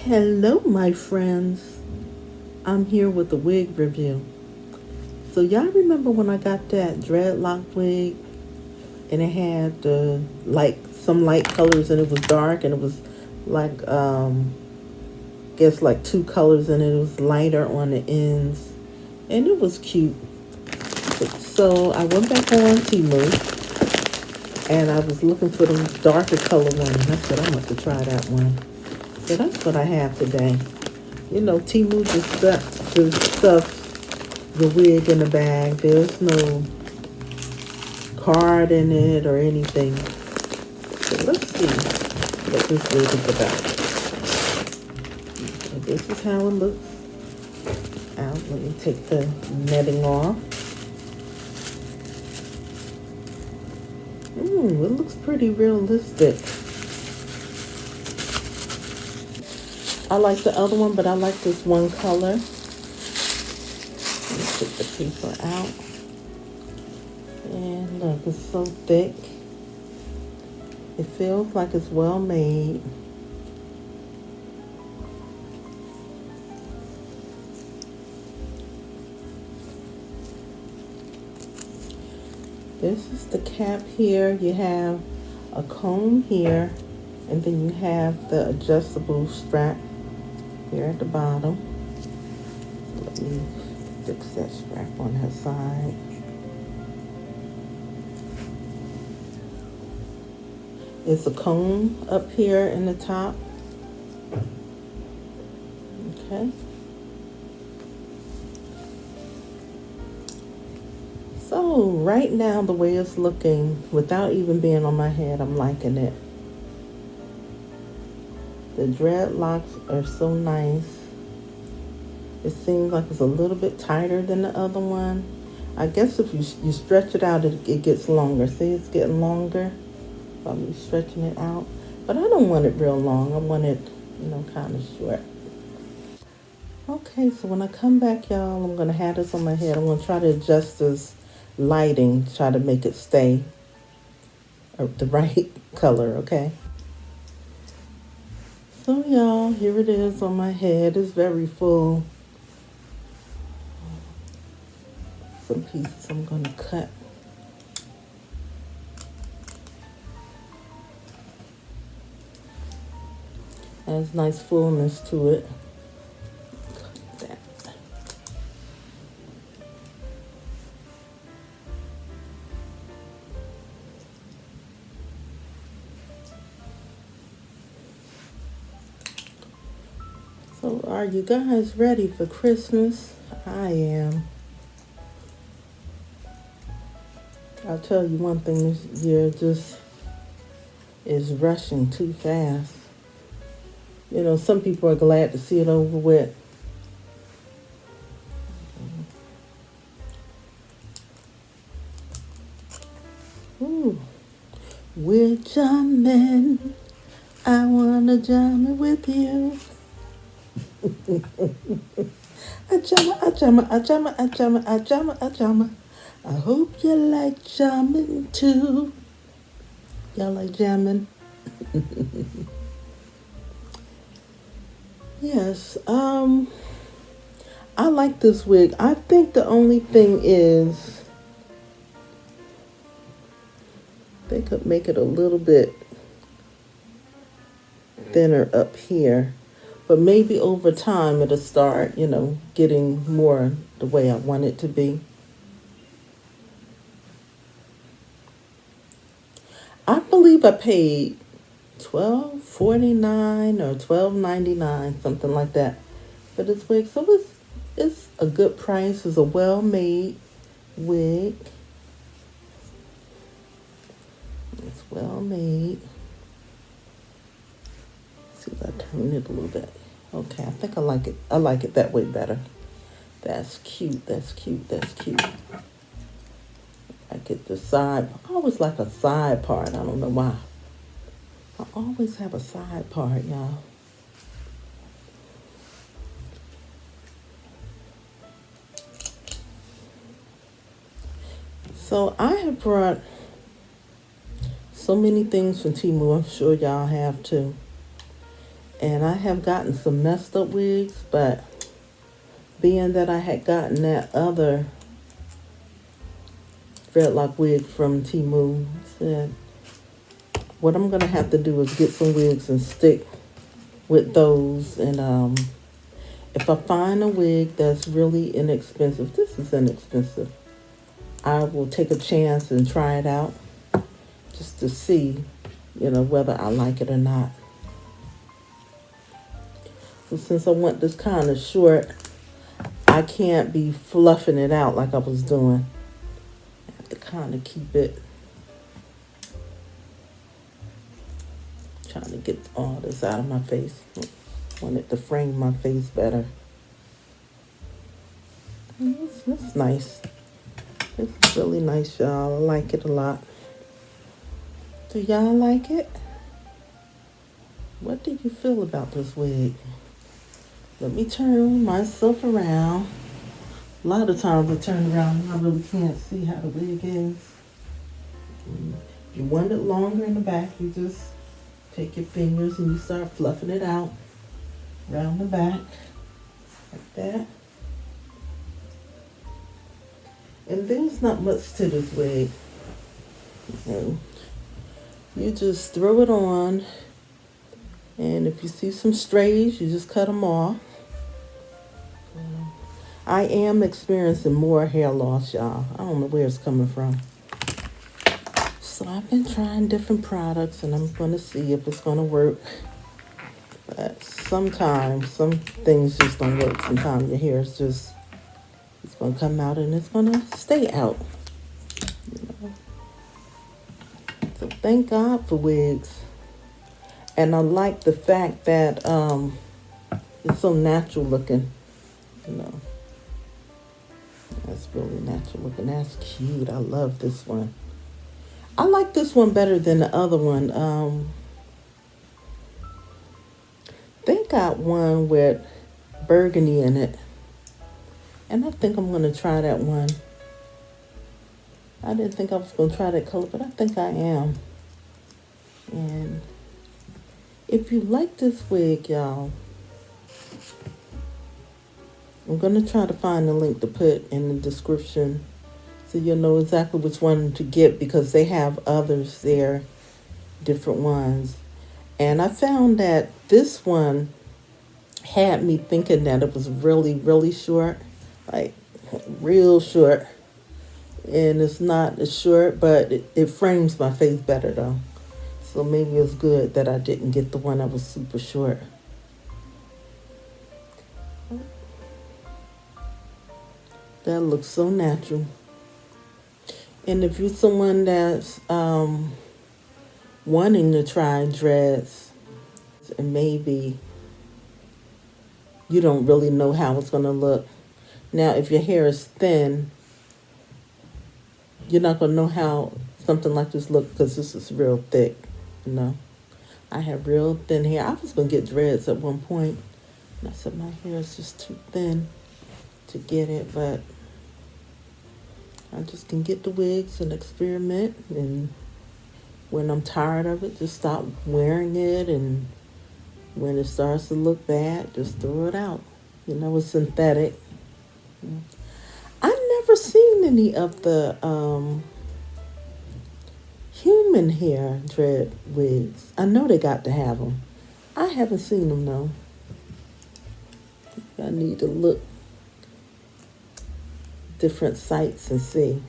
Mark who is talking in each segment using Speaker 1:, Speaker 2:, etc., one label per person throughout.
Speaker 1: Hello, my friends. I'm here with the wig review. So y'all remember when I got that dreadlock wig and it had some light colors and it was dark and it was like guess like two colors and it was lighter on the ends and it was cute. So I went back on Temu and I was looking for the darker color one and I said I must have tried that one. So that's what I have today. You know, Temu just stuffs the wig in the bag. There's no card in it or anything. So let's see what this wig is about. So this is how it looks out. Let me take the netting off. It looks pretty realistic. I like the other one, but I like this one color. Let me take the paper out. And look, it's so thick. It feels like it's well made. This is the cap here. You have a comb here, and then you have the adjustable strap here at the bottom. Let me fix that strap on her side. It's a comb up here in the top. Okay. So right now the way it's looking, without even being on my head, I'm liking it. The dreadlocks are so nice. It seems like it's a little bit tighter than the other one. I guess if you stretch it out, it gets longer. See, it's getting longer. I'm stretching it out. But I don't want it real long. I want it, kind of short. Okay, so when I come back, y'all, I'm going to have this on my head. I'm going to try to adjust this lighting, try to make it stay the right color, okay? So, y'all, here it is on my head. It's very full. Some pieces I'm going to cut. Has nice fullness to it. Cut that. So are you guys ready for Christmas? I am. I'll tell you one thing, this year just is rushing too fast. You know, some people are glad to see it over with. Ooh. We're jamming. I wanna jam it with you. I jamma. I hope you like jamming too. Y'all like jamming? Yes, I like this wig. I think the only thing is they could make it a little bit thinner up here, but maybe over time it'll start, getting more the way I want it to be. I believe I paid $12.49 or $12.99, something like that, for this wig. So it's a good price. It's a well-made wig. It's well made. See if I turn it a little bit. Okay, I think I like it. I like it that way better. That's cute. That's cute. That's cute. I get the side. I always like a side part. I don't know why. I always have a side part, y'all. So I have brought so many things from Temu. I'm sure y'all have too. And I have gotten some messed up wigs, but being that I had gotten that other dreadlock wig from Temu, said what I'm gonna have to do is get some wigs and stick with those. And if I find a wig that's really inexpensive, this is inexpensive, I will take a chance and try it out just to see, whether I like it or not. So since I want this kind of short, I can't be fluffing it out like I was doing. I have to kind of keep it, trying to get all this out of my face. I want it to frame my face better. It's nice. It's really nice, y'all. I like it a lot. Do y'all like it? What do you feel about this wig? Let me turn myself around. A lot of times I turn around and I really can't see how the wig is. If you want it longer in the back, you just take your fingers and you start fluffing it out around the back, like that. And there's not much to this wig. You just throw it on, and if you see some strays, you just cut them off. I am experiencing more hair loss, y'all. I don't know where it's coming from. So I've been trying different products, and I'm going to see if it's going to work. But sometimes, some things just don't work. Sometimes your hair is just, it's going to come out and it's going to stay out. So thank God for wigs. And I like the fact that it's so natural looking, That's really natural looking. That's cute. I love this one. I like this one better than the other one. They got one with burgundy in it. And I think I'm going to try that one. I didn't think I was going to try that color, but I think I am. And if you like this wig, y'all, I'm going to try to find a link to put in the description so you'll know exactly which one to get, because they have others there, different ones. And I found that this one had me thinking that it was really, really short, like real short. And it's not as short, but it frames my face better though. So maybe it's good that I didn't get the one that was super short. That looks so natural. And if you're someone that's wanting to try dreads, and maybe you don't really know how it's going to look. Now, if your hair is thin, you're not going to know how something like this looks, because this is real thick, I have real thin hair. I was going to get dreads at one point, and I said my hair is just too thin to get it, but I just can get the wigs and experiment, and when I'm tired of it, just stop wearing it, and when it starts to look bad, just throw it out. It's synthetic. I've never seen any of the human hair dread wigs. I know they got to have them. I haven't seen them though. I need to look different sites and see.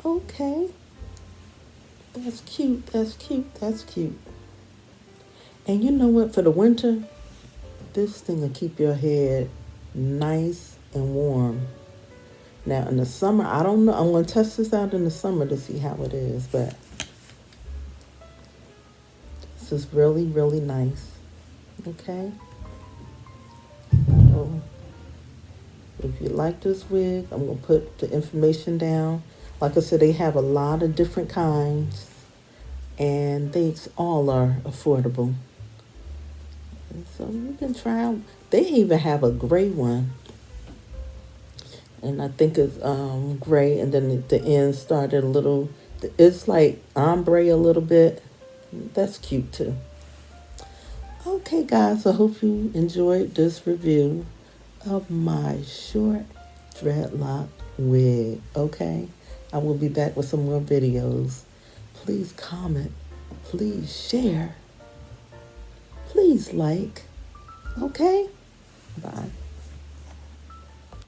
Speaker 1: Okay. That's cute, that's cute, that's cute. And you know what? For the winter, this thing will keep your head nice and warm. Now, in the summer, I don't know. I'm going to test this out in the summer to see how it is, but this is really, really nice. Okay? So, if you like this wig, I'm going to put the information down. Like I said, they have a lot of different kinds, and they all are affordable. And so you can try out. They even have a gray one. And I think it's gray, and then the end started a little, it's like ombre a little bit. That's cute too. Okay guys, I hope you enjoyed this review of my short dreadlock wig. Okay, I will be back with some more videos. Please comment, please share, please like. Okay, bye.